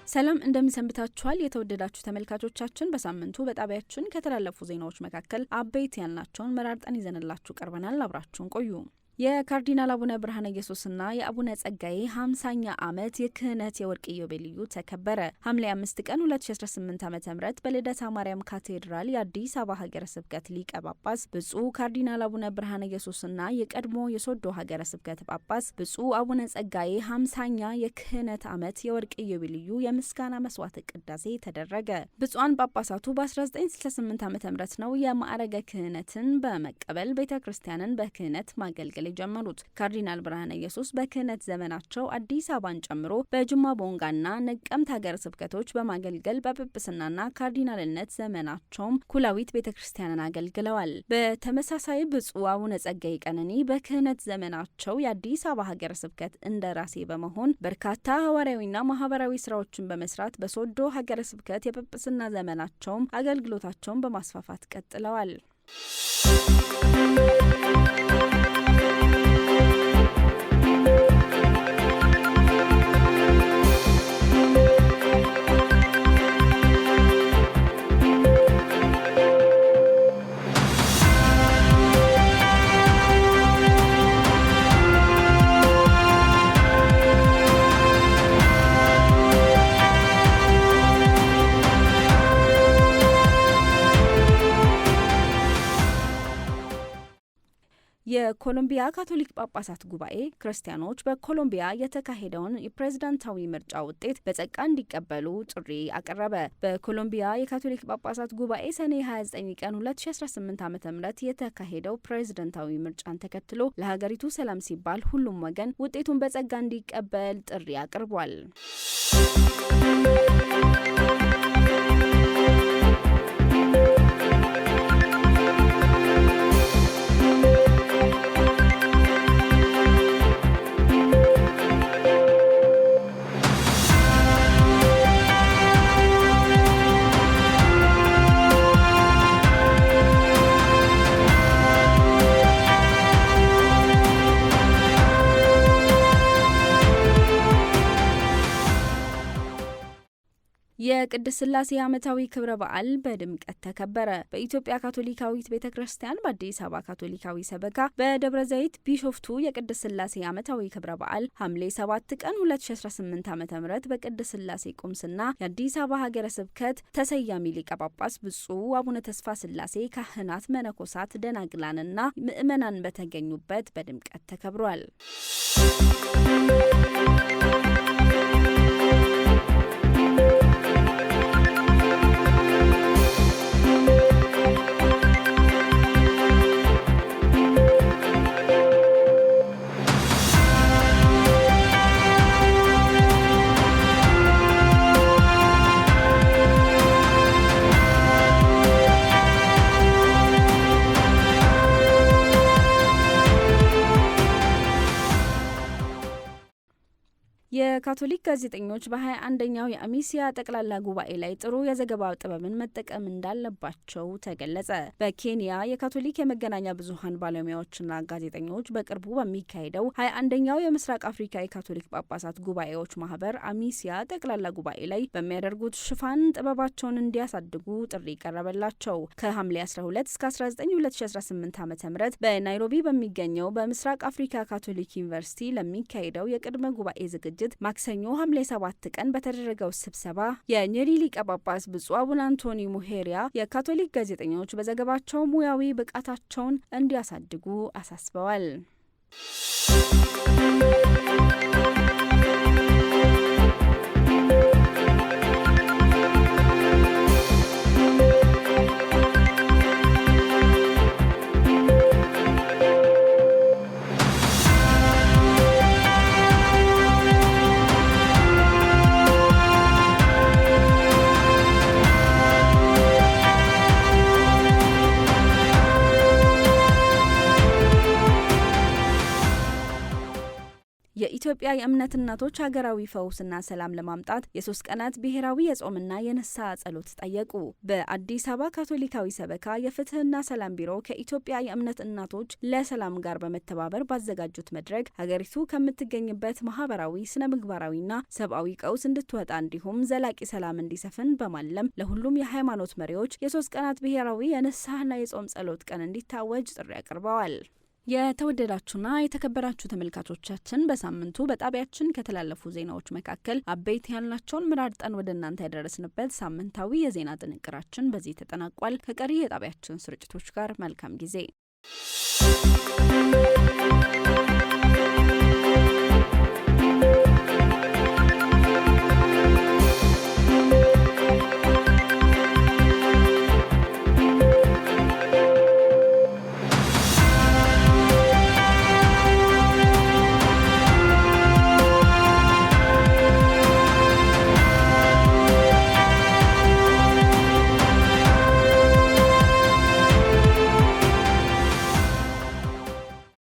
ሰላም እንደምንሰንብታችኋል የተወደዳችሁ ተመልካቾቻችን በሳምንቱ በጣቢያችን ከተላለፉ ዜናዎች መካከል አበይት ያልናቸውን መራርጠን ይዘንላችሁ ቀርበናል። አብራችሁን ቆዩ። የካርዲናል አቡነ ብርሃነ ኢየሱስና የአቡነ ጸጋዬ 50ኛ ዓመት የክህነት የወርቅ ኢዮቤልዩ ተከበረ። ሐምሌ 5 ቀን 2018 ዓ.ም በልደታ ማርያም ካቴድራል የአዲስ አበባ ሀገረ ስብከት ሊቀ ጳጳስ ብፁዕ ካርዲናል አቡነ ብርሃነ ኢየሱስና የቀድሞ የሶዶ ሀገረ ስብከት ጳጳስ ብፁዕ አቡነ ጸጋዬ 50ኛ የክህነት ዓመት የወርቅ ኢዮቤልዩ የምስጋና መስዋዕት ቅዳሴ ተደረገ። ብፁዓን ጳጳሳቱ በ1968 ዓ.ም ነው የማዕረገ ክህነትን በመቀበል ቤተክርስቲያንን በክህነት ማገልገል ጀመሩት። ካርዲናል ብርሃነ ኢየሱስ በክህነት ዘመናቸው አዲስ አበባን ጨምሮ በጅማ ቦንጋና ነቀምት ሀገረ ስብከቶች በማገልገል በጵጵስናና ካርዲናልነት ዘመናቸውም ኩላዊት ቤተክርስቲያንን አገልግለዋል። በተመሳሳይ ብፁዕ አቡነ ጸጋዬ ቀነኒ በክህነት ዘመናቸው የአዲስ አበባ ሀገረ ስብከት እንደራሴ በመሆን በርካታ ሐዋርያዊና ማህበራዊ ስራዎችን በመስራት በሶዶ ሀገረ ስብከት የጵጵስና ዘመናቸውም አገልግሎታቸውን በማስፋፋት ቀጥለዋል። የኮሎምቢያ ካቶሊክ ጳጳሳት ጉባኤ ክርስቲያኖች በኮሎምቢያ የተካሄደውን የፕሬዝዳንታዊ ምርጫ ውጤት በጸጋ እንዲቀበሉ ጥሪ አቀረበ። በኮሎምቢያ የካቶሊክ ጳጳሳት ጉባኤ ሰኔ 29 ቀን 2018 ዓ.ም የተካሄደው ፕሬዝዳንታዊ ምርጫን ተከትሎ ለሀገሪቱ ሰላም ሲባል ሁሉም ወገን ውጤቱን በጸጋ እንዲቀበል ጥሪ አቅርቧል። የቅድስት ሥላሴ ዓመታዊ ክብረ በዓል በድምቀት ተከበረ። በኢትዮጵያ ካቶሊካዊት ቤተክርስቲያን በአዲስ አበባ ካቶሊካዊ ሰበካ በደብረ ዘይት ቢሾፍቱ የቅድስት ሥላሴ ዓመታዊ ክብረ በዓል ሐምሌ 7 ቀን 2018 ዓ.ም በቅድስት ሥላሴ ቁምስና የአዲስ አበባ ሀገረ ስብከት ተሰያሚ ሊቀ ጳጳስ ብፁዕ አቡነ ተስፋ ሥላሴ ካህናት፣ መነኮሳት፣ ደናግላንና ምዕመናን በተገኙበት በድምቀት ተከብሯል። የካቶሊክ ጋዜጠኞች በ21ኛው የአሚሲያ ጠቅላላ ጉባኤ ላይ ጥሩ የዘገባ ጥበብን መጠቀም እንዳለባቸው ተገለጸ። በኬንያ የካቶሊክ የመገናኛ ብዙሃን ባለሙያዎችና ጋዜጠኞች በቅርቡ በሚካሄደው 21ኛው የምስራቅ አፍሪካ የካቶሊክ ጳጳሳት ጉባኤዎች ማህበር አሚሲያ ጠቅላላ ጉባኤ ላይ በሚያደርጉት ሽፋን ጥበባቸውን እንዲያሳድጉ ጥሪ ቀረበላቸው። ከሐምሌ 12 እስከ 19 2018 ዓ.ም በናይሮቢ በሚገኘው በምስራቅ አፍሪካ ካቶሊክ ዩኒቨርሲቲ ለሚካሄደው የቅድመ ጉባኤ ዝግጅት ማክሰኞ ሐምሌ 7 ቀን በተደረገው ስብሰባ የኒሪ ሊቀ ጳጳስ ብፁዕ አቡነ አንቶኒ ሙሄሪያ የካቶሊክ ጋዜጠኞች በዘገባቸው ሙያዊ ብቃታቸውን እንዲያሳድጉ አሳስበዋል። የኢትዮጵያ የእምነት እናቶች ሀገራዊ ፈውስና ሰላም ለማምጣት የ3 ቀናት ብሔራዊ የጾምና የንስሐ ጸሎት ጠየቁ። በአዲስ አበባ ካቶሊካዊ ሰበካ የፍትህና ሰላም ቢሮ ከኢትዮጵያ የእምነት እናቶች ለሰላም ጋር በመተባበር ባዘጋጁት መድረክ ሀገሪቱ ከምትገኝበት ማህበራዊ፣ ስነ ምግባራዊና ሰብአዊ ቀውስ እንድትወጣ እንዲሁም ዘላቂ ሰላም እንዲሰፍን በማለም ለሁሉም የሃይማኖት መሪዎች የ3 ቀናት ብሔራዊ የንስሐና የጾም ጸሎት ቀን እንዲታወጅ ጥሪ አቅርበዋል። የተወደዳችሁና የተከበራችሁ ተመልካቾቻችን በሳምንቱ በጣቢያችን ከተላለፉ ዜናዎች መካከል አበይት ያልናቸውን መራርጠን ወደ እናንተ ያደረስንበት ሳምንታዊ የዜና ጥንቅራችን በዚህ ተጠናቋል። ከቀሪ የጣቢያችን ስርጭቶች ጋር መልካም ጊዜ